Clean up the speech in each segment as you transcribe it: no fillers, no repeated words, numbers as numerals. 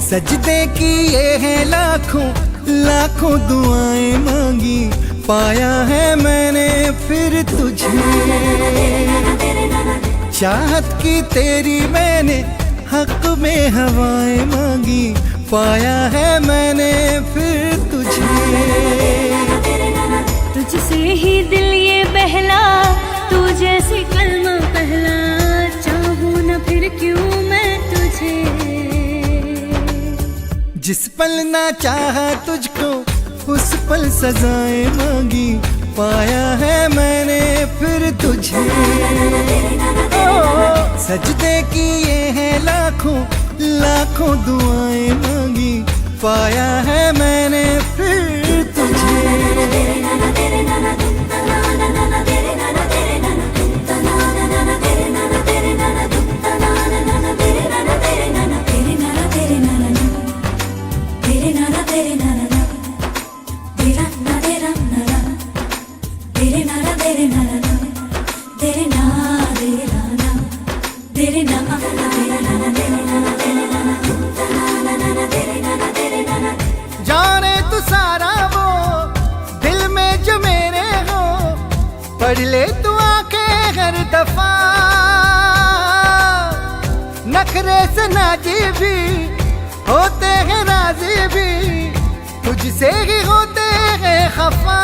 सजदे किए हैं लाखों लाखों दुआएं मांगी, पाया है मैंने फिर तुझे। चाहत की तेरी मैंने हक में हवाएं मांगी, पाया है मैंने फिर तुझे। तुझसे ही दिल ये बहला, तू जैसे कलमा पहला, चाहूं न फिर क्यों मैं तुझे। जिस पल ना चाहा तुझको उस पल सजाएं मांगी, पाया है मैंने फिर तुझे। सजदे किए हैं लाखों लाखों दुआएं मांगी, पाया है मैंने फिर तुझे। जाने तू सारा वो दिल में जो मेरे हो, पढ़ ले तू आंखें हर दफा। नखरे से नाजी भी होते हैं राजी भी, तुझसे ही होते हैं खफा।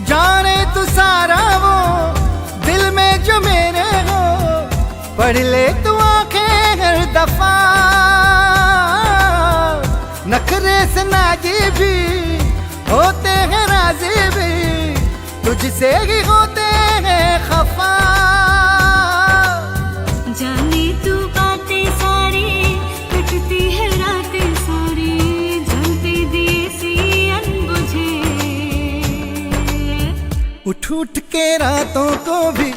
जाने तू सारा वो दिल में जो मेरे हो, पढ़ ले तू आंखें हर दफा। नखरे से नाजी भी होते हैं राजी भी, तुझसे ही होते हैं खफा। जाने तू बातें सारी, कटती है रातें सारी, जलते दिए सी अनबुझे। उठ उठ के रातों को भी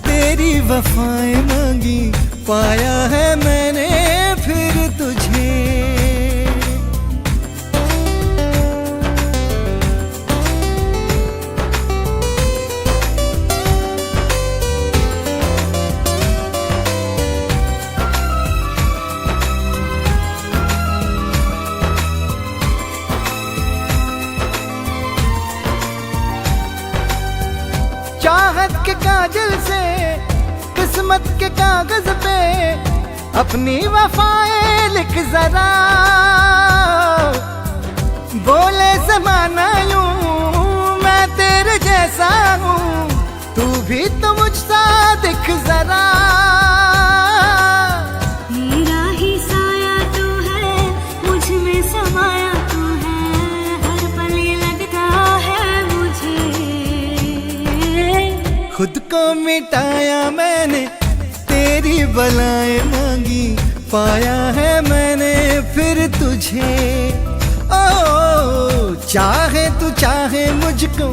तेरी वफाएं मांगी, पाया है मैंने फिर तुझे। चाहत के काजल से किस्मत के कागज पे अपनी वफाएं लिख जरा। बोले ज़माना यूं मैं तेरे जैसा हूँ, तू भी तो मुझसा दिख जरा। मेरा ही साया तू है, मुझ में समाया तू है, हर पल ये लगता है मुझे। खुद को मिटाया मैंने तेरी बलाएं मांगी, पाया है मैंने फिर तुझे। ओ चाहे तू चाहे मुझको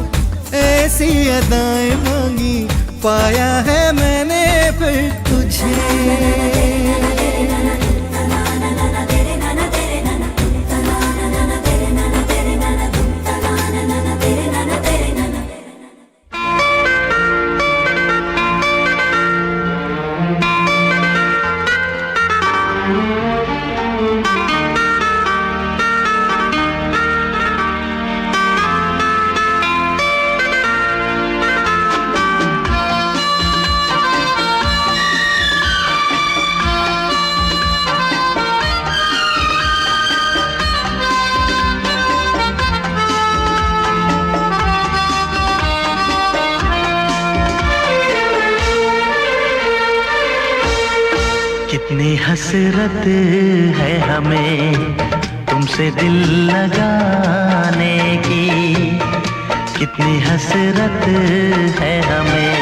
ऐसी अदाएं मांगी, पाया है मैंने फिर तुझे। कितनी हसरत है हमें तुमसे दिल लगाने की, कितनी हसरत है हमें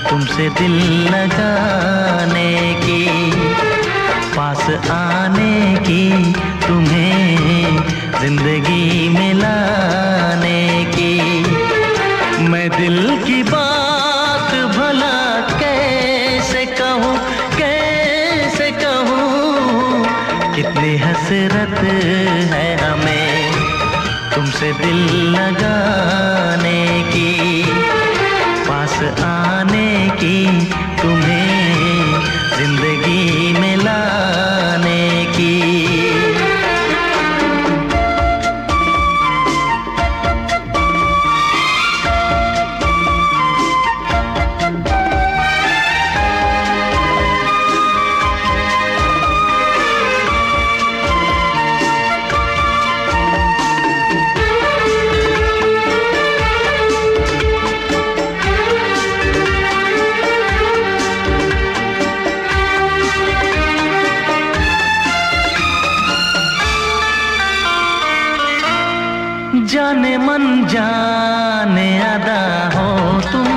तुमसे दिल लगाने की, पास आने की, तुम्हें जिंदगी में लाने की। मैं दिल की बात भला कैसे कहूँ, कैसे कहूँ, दिल लगाने की, पास आने की, तुम्हें जिंदगी में लाने की। जाने मन जाने अदा हो तुम,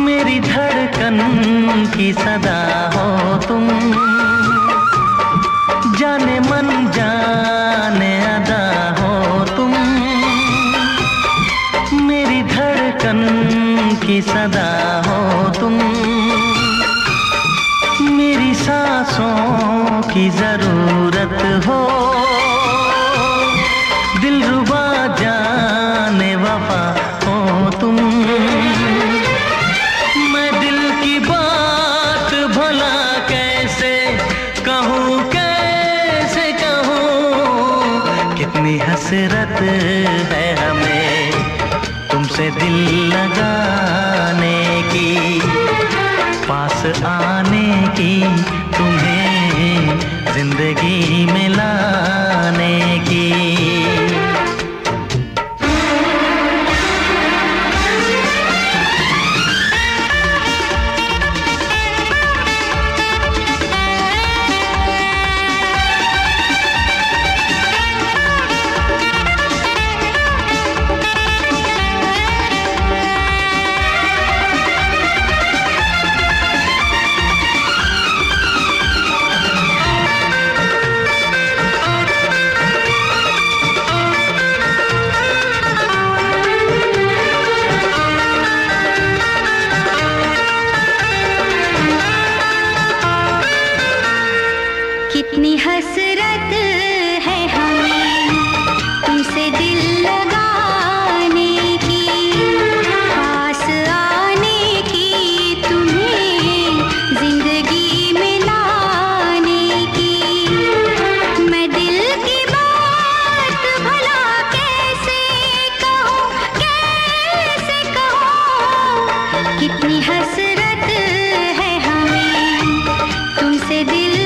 मेरी धड़कन की सदा हो तुम। जाने मन जाने अदा हो तुम, मेरी धड़कन की सदा हो तुम। मेरी सांसों की जरूरत हो, दिलरुबा जाने वफा हो तुम। मैं दिल की बात भला कैसे कहूँ, कैसे कहूँ। कितनी हसरत है हमें तुमसे दिल लगाने की, पास आने की, तुम्हें जिंदगी में लाने की। कितनी हसरत है हमें तुमसे दिल लगाने की, पास आने की, तुम्हें जिंदगी में लाने की। मैं दिल की बात भला कैसे कहूँ, कैसे कहूँ। कितनी हसरत है हमें तुमसे दिल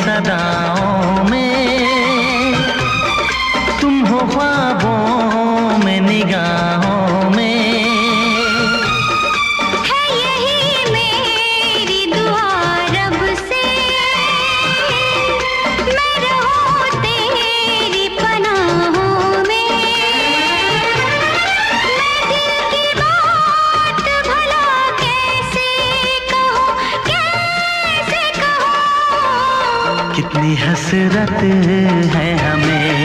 सदाओं में, तुम हो ख्वाबों में, निगाहों में। है यही मेरी दुआ रब से, मैं रहूं तेरी पनाहों में। मैं दिल की बात भला कैसे कहूँ, कैसे कहूँ। कितनी हसरत है हमें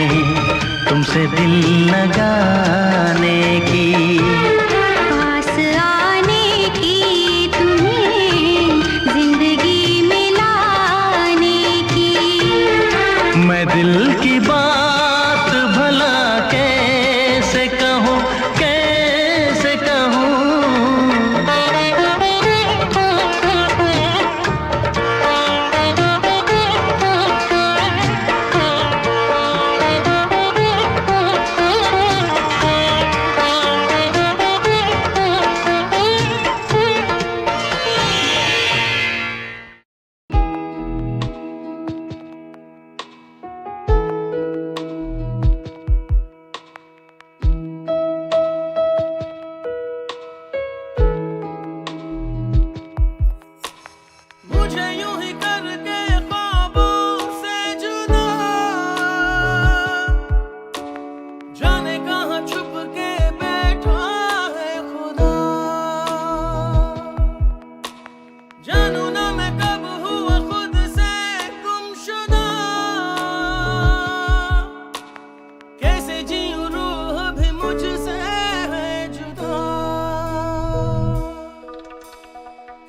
तुमसे दिल लगाने की, पास आने की, तुम्हें जिंदगी में लाने की। मैं दिल की बात भला कैसे कहूँ, कैसे कहूँ। जानू ना मैं कब हुआ खुद से गुमशुदा, कैसे जीऊं रूह भी मुझसे है जुदा।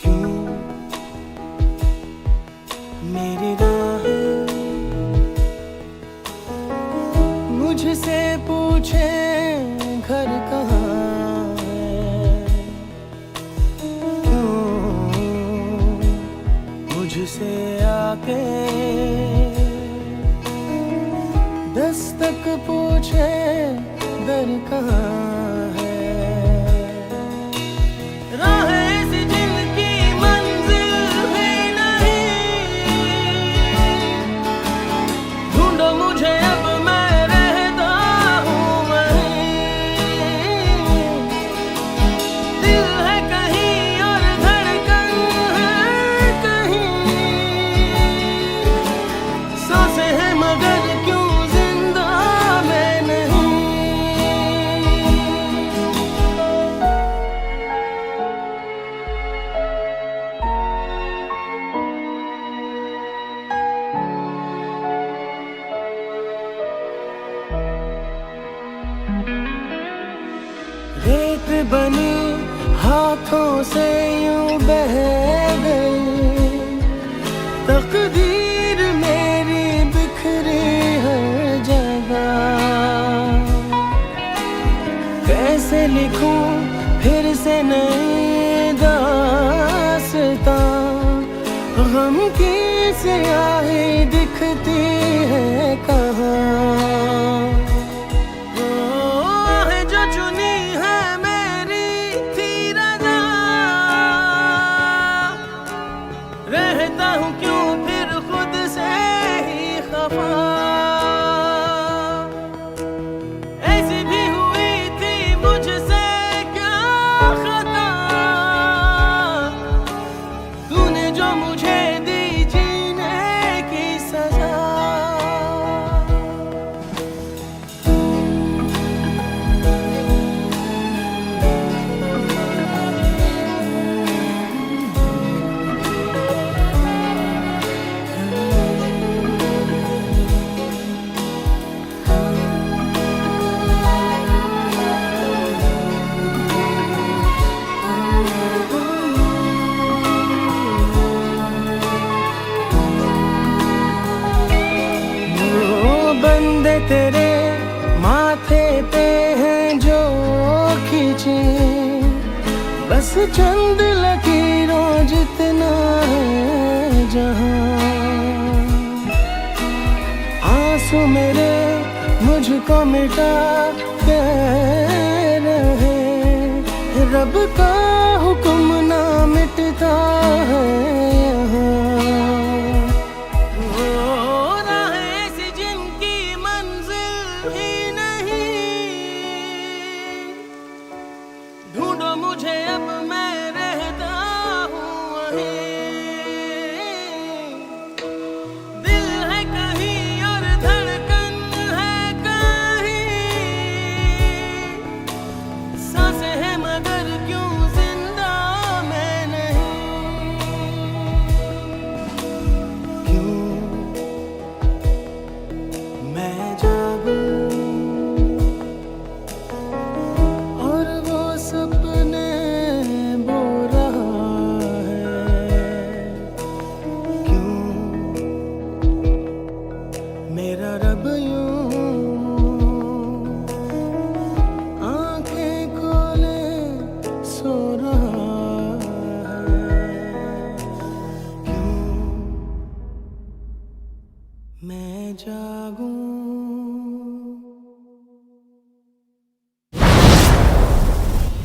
क्यों मेरी राहें मुझसे पूछे घर कहाँ है, क्यों मुझसे आके दस्तक पूछे दर कहाँ है। राहें ऐसी जिनकी मंजिल भी नहीं, ढूंढो मुझे अब मैं रहता हूँ वहीं। दिल है कहीं और धड़कन है कहीं, सांसें हैं मगर क्यों जिंदा मैं नहीं। रेत बनी हाथों से यूं बह गई, तकदीर मेरी बिखरी हर जगह। कैसे लिखूं फिर से नई दास्तां, गम की स्याही दिखती है कहाँ। है जो चुनी है मेरी थी रजा, रहता हूँ क्यों फिर खुद से ही खफा। ऐसी भी हुई थी मुझसे क्या खता, तूने जो मुझे दी जीने की सजा। बंदे तेरे माथे पे हैं जो खींचे, बस चंद लकीरों जितना है जहां। आंसू मेरे मुझको मिटा के रहे, रब का हुक्म ना मिटता है यहाँ। ढूंढो मुझे अब मैं रहता हूँ वहीं। दिल है कहीं और धड़कन है कहीं, सांसें हैं मगर क्यों जिंदा मैं नहीं। क्यों मैं जागूं सपने बो रहा है, क्यों मेरा रब यूं आंखें खोले सो रहा है। क्यों मैं जागूं।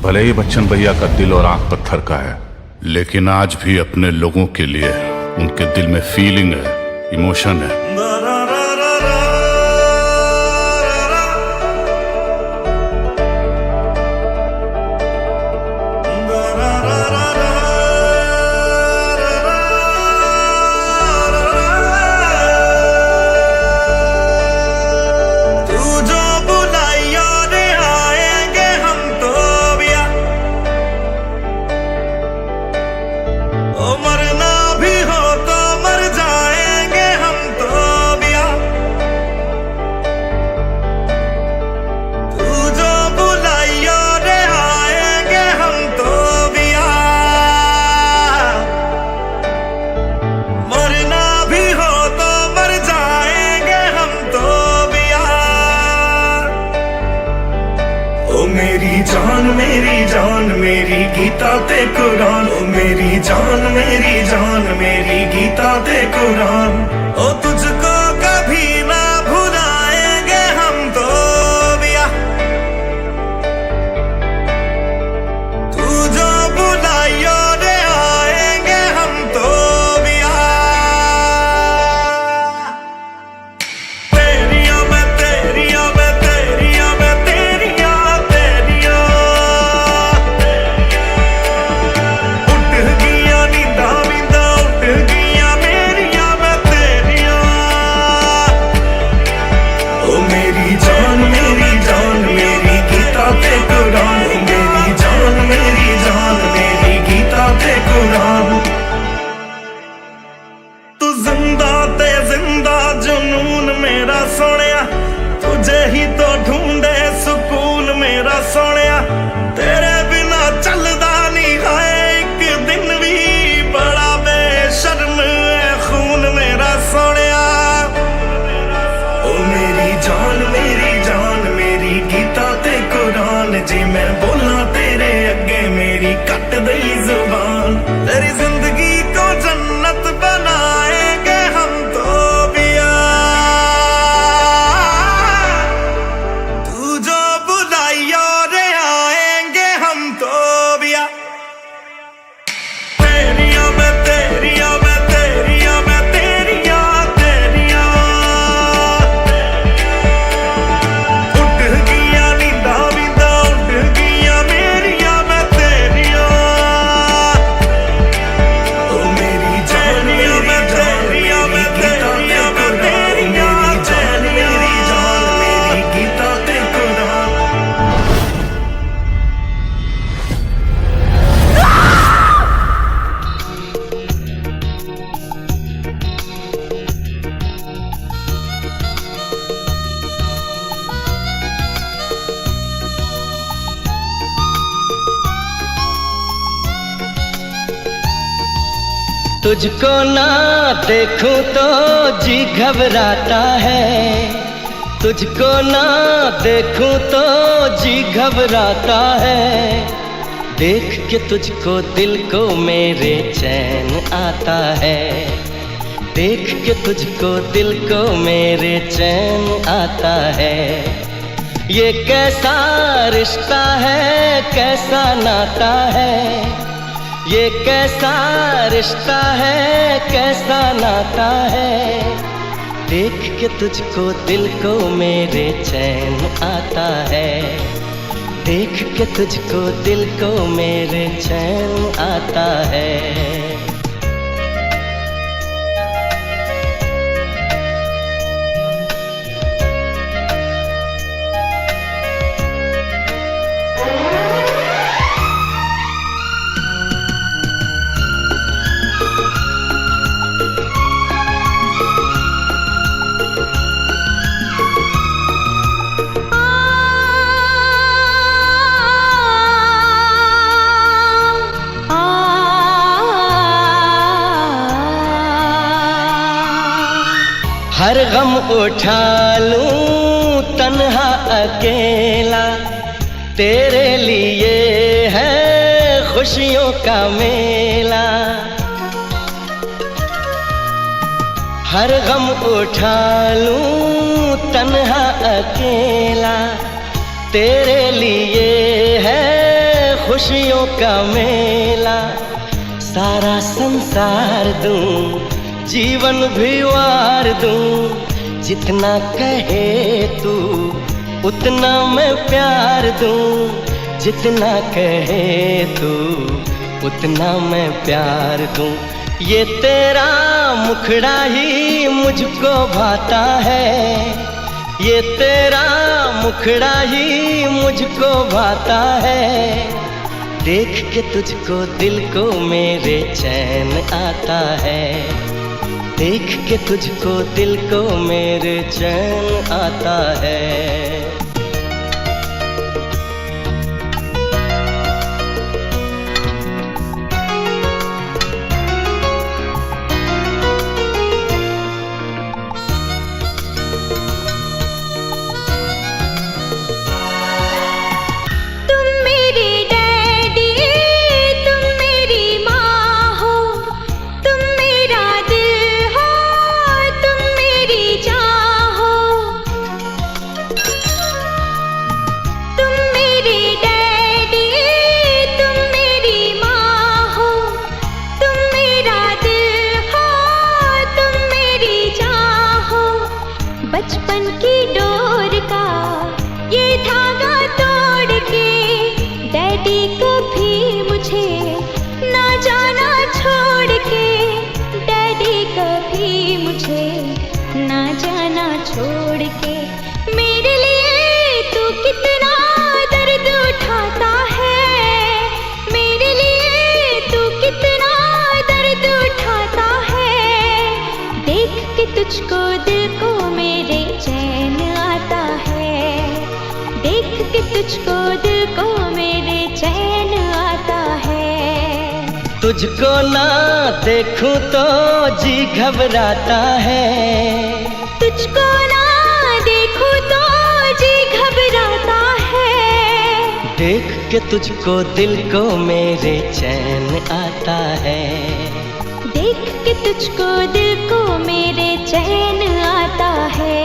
भले ही बच्चन भैया का दिल और आंख पत्थर का है, लेकिन आज भी अपने लोगों के लिए उनके दिल में फीलिंग है, इमोशन है। ओ मर गीता ते कुरान। ओ मेरी जान मेरी गीता ते कुरान। ओ तुझको कभी ना भुलाएंगे हम तो बिया, तू जो बुलाइयो रे आएंगे हम तो बिया। तेरिया मैं तेरिया मैं तेरिया मैं तेरिया तेरिया, उठ गया नींदा वींदा उठ गया मेरिया मैं तेरिया। ओ मेरी जान मेरी गीता ते कुरान। ओ मेरी जान मेरी गीता ते कुरान। तू जिंदा ते जिंदा जुनून मेरा सोनिया, तुझे ही तो ढूंढे सुकून मेरा सोनिया। तेरे बिना चलदा नहीं है एक दिन भी, बड़ा बेशर्म है खून मेरा सोनिया। ओ मेरी जान मेरी गीता ते कुरान। जी मैं बोला तेरे अगे मेरी कट दई जुबान। तेरी जिंदगी को जन्नत बनाएंगे हम तो बिया, तू जो बुलाइयो रे आएंगे हम तो बिया। तेरिया मैं तेरिया मैं तेरिया मैं तेरिया तेरिया, उठ गया नींदा वींदा उठ गया मेरिया मैं तेरिया। ओ मेरी जान मैं तेरिया मैं तेरिया मैं तेरिया मेरी गीता ते कुरान। तुझको ना देखूं तो जी घबराता है, तुझको ना देखूं तो जी घबराता है। देख के तुझको दिल को मेरे चैन आता है, देख के तुझको दिल को मेरे चैन आता है। ये कैसा रिश्ता है कैसा नाता है, ये कैसा रिश्ता है कैसा नाता है। देख के तुझको दिल को मेरे चैन आता है, देख के तुझको दिल को मेरे चैन आता है। हर गम उठा लूं तन्हा अकेला, तेरे लिए है खुशियों का मेला। हर गम उठा लूं तन्हा अकेला, तेरे लिए है खुशियों का मेला। सारा संसार दूं जीवन भी वार दूं, जितना कहे तू उतना मैं प्यार दूं, जितना कहे तू उतना मैं प्यार दूं। ये तेरा मुखड़ा ही मुझको भाता है, ये तेरा मुखड़ा ही मुझको भाता है। देख के तुझको दिल को मेरे चैन आता है, देख के तुझको दिल को मेरे चैन आता है। तुम मेरे डैडी तुझको दिल को मेरे चैन आता है। तुझको ना देखूं तो जी घबराता है। तुझको ना देखूं तो जी घबराता है। देख के तुझको दिल को मेरे चैन आता है। देख के तुझको दिल को मेरे चैन आता है।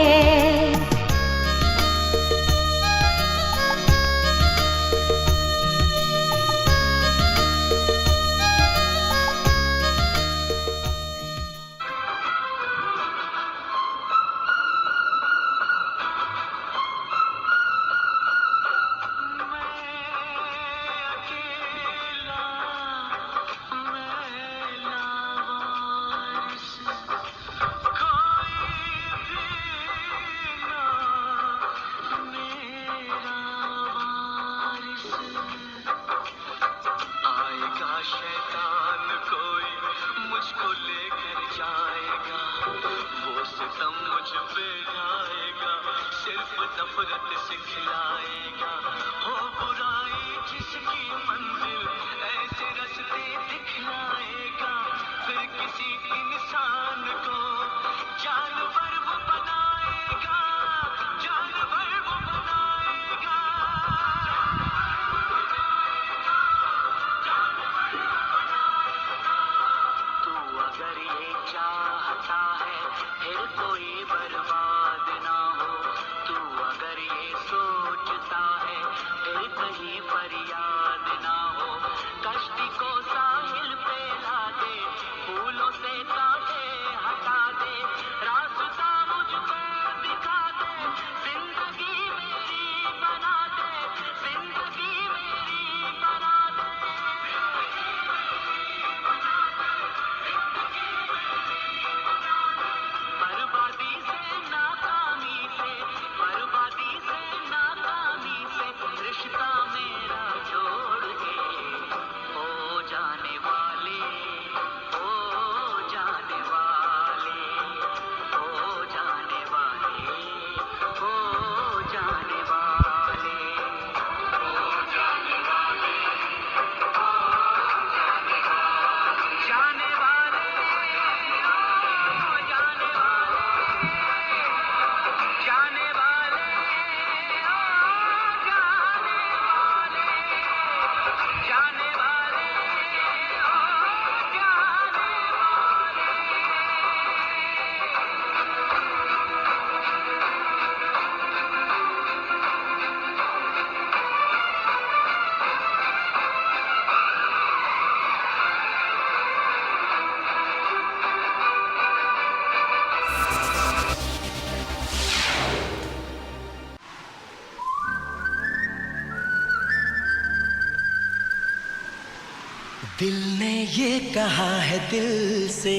दिल ने ये कहा है दिल से,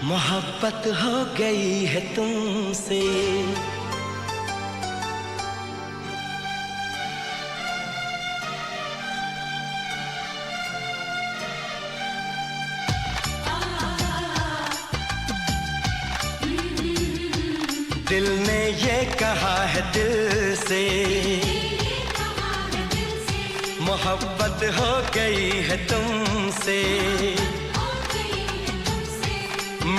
मोहब्बत हो गई है तुमसे। दिल ने ये कहा है दिल से, मोहब्बत हो गई है तुमसे।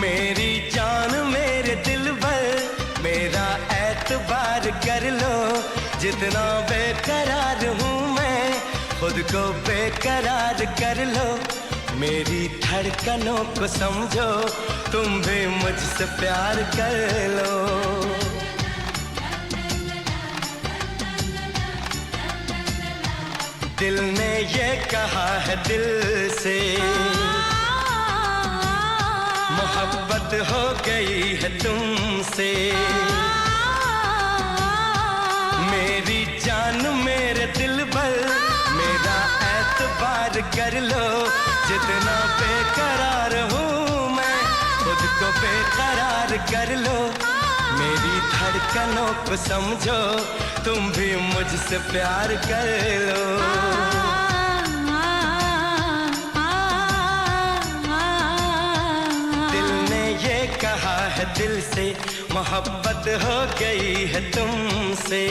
मेरी जान मेरे दिल भर मेरा एतबार कर लो, जितना बेकरार हूँ मैं खुद को बेकरार कर लो। मेरी धड़कनों को समझो, तुम भी मुझसे प्यार कर लो। दिल ने ये कहा है दिल से, मोहब्बत हो गई है तुमसे। मेरी जान मेरे दिल भर मेरा एतबार कर लो, जितना बेकरार हूँ मैं खुद को बेकरार कर लो। मेरी धड़कनों को समझो, तुम भी मुझसे प्यार कर लो। दिल ने ये कहा है दिल से, मोहब्बत हो गई है तुमसे।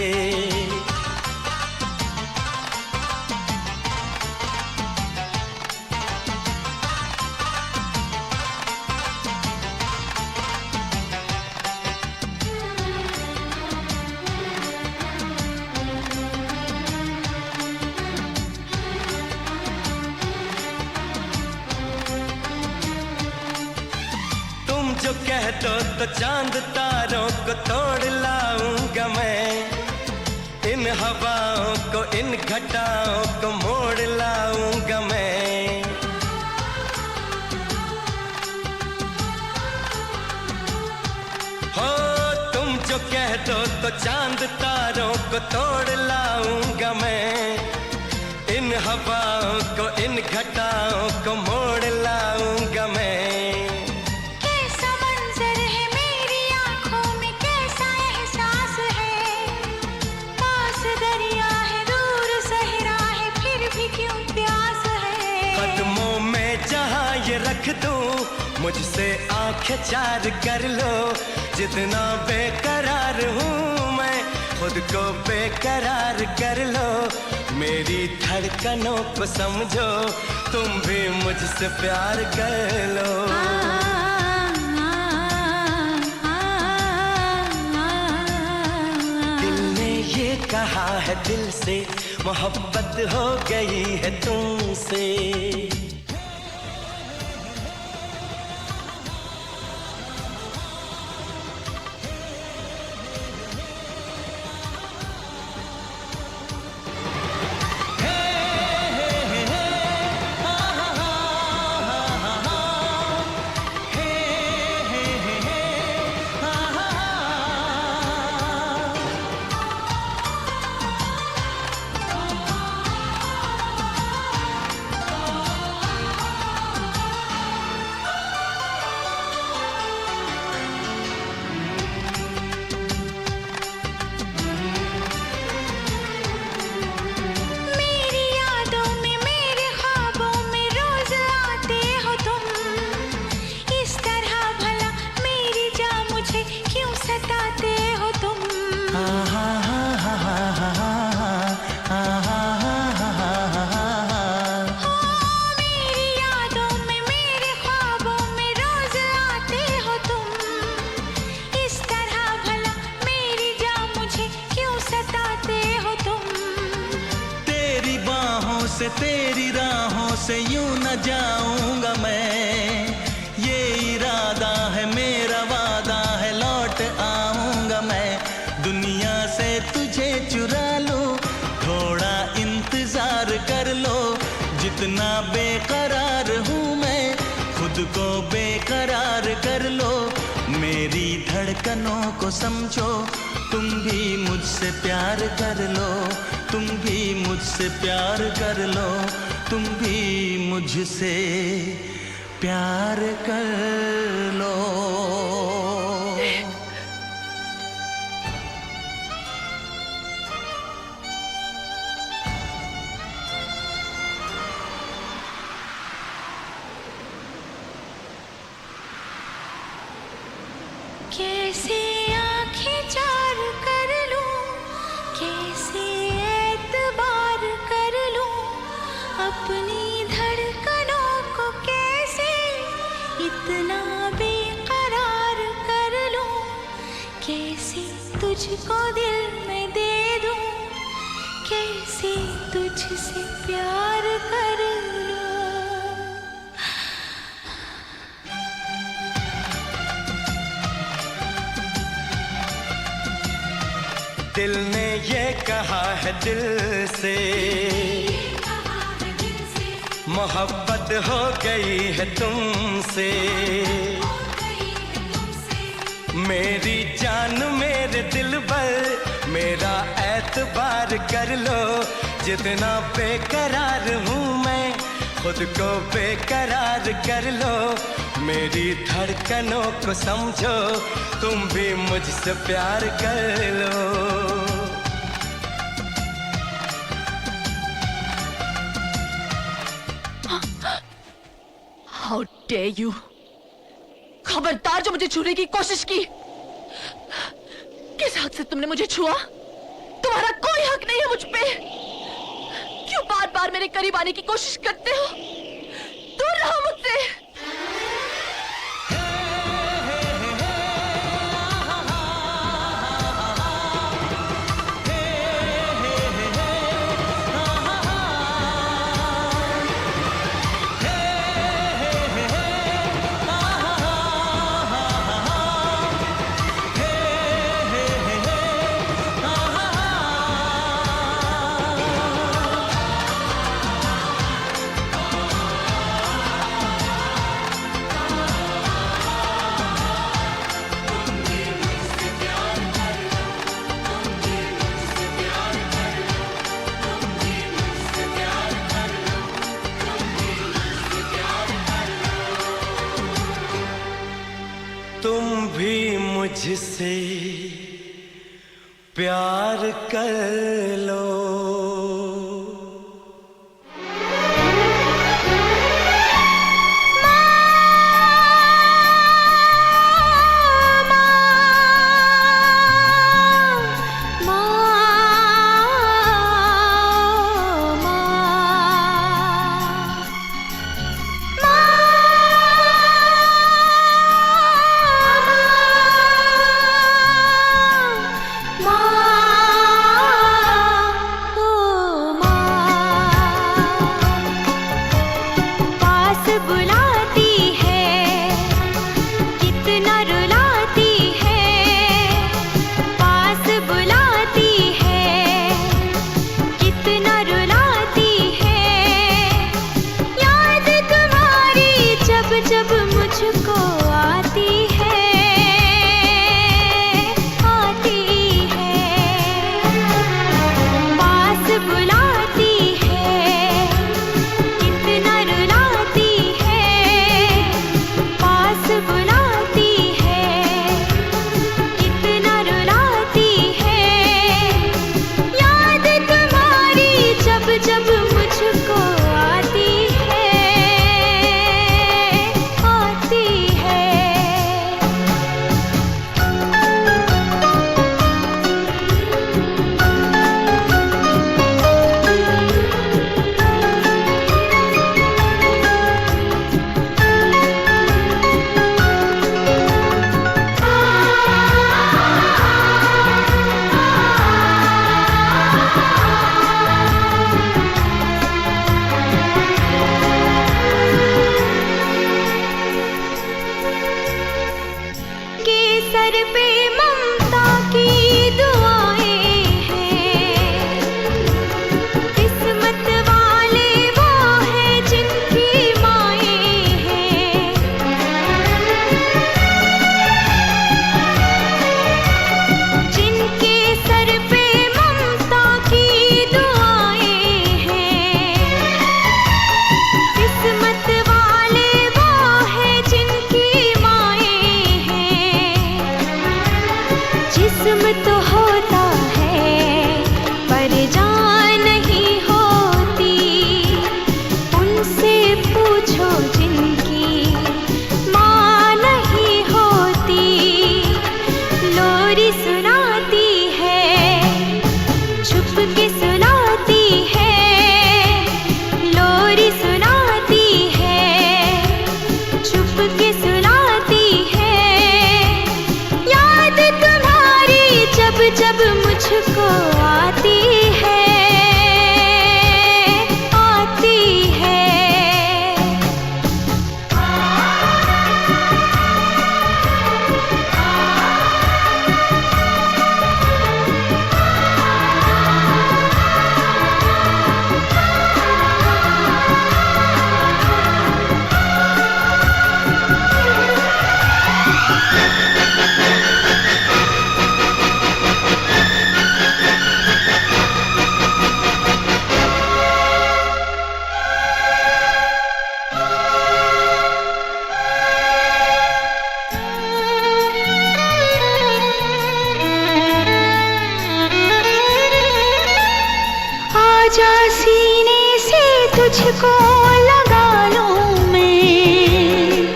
जो कह दो तो चांद तारों को तोड़ लाऊंगा मैं, इन हवाओं को इन घटाओं को मोड़ लाऊंगा मैं। हो तुम जो कह दो तो चांद तारों को तोड़ लाऊंगा मैं, इन हवाओं को इन घटाओं को मोड़ लाऊंगा मैं। रख दूं मुझसे आंखें चार कर लो, जितना बेकरार हूँ मैं खुद को बेकरार कर लो। मेरी धड़कनों को समझो, तुम भी मुझसे प्यार कर लो। दिल ने ये कहा है दिल से, मोहब्बत हो गई है तुमसे। से तेरी राहों से यूं न जाऊंगा मैं, ये इरादा है मेरा वादा है लौट आऊंगा मैं। दुनिया से तुझे चुरा लूं, थोड़ा इंतजार कर लो, जितना बेकरार हूँ मैं खुद को बेकरार कर लो। मेरी धड़कनों को समझो, तुम भी मुझसे प्यार कर लो, तुम भी मुझसे प्यार कर लो, तुम भी मुझसे प्यार कर लो। कैसे आंखें चार कर लूं, कैसे एतबार कर लूं, अपनी धड़कनों को कैसे इतना बेकरार कर लूं, कैसे तुझको दिल में दे दूं, कैसे तुझसे प्यार कर लूं। दिल ने ये कहा है दिल से, मोहब्बत हो गई है तुमसे। मेरी जान मेरे दिल पर मेरा एतबार कर लो, जितना बेकरार हूँ मैं खुद को बेकरार कर लो। मेरी धड़कनों को समझो, तुम भी मुझसे प्यार कर लो। How dare you खबरदार जो मुझे छूने की कोशिश की। किस हक से तुमने मुझे छुआ? तुम्हारा कोई हक नहीं है मुझ पे। क्यों बार बार मेरे करीब आने की कोशिश करते हो? दूर रहो मुझसे। तुम भी मुझसे प्यार कर लो। तुझको लगा लूं मैं,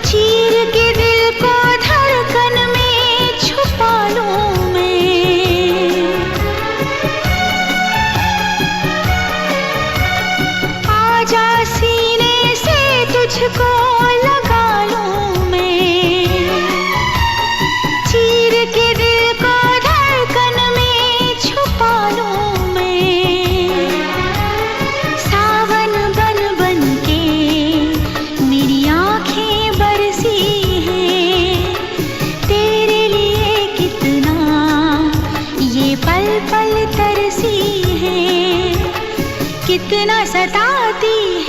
चीर कितना सताती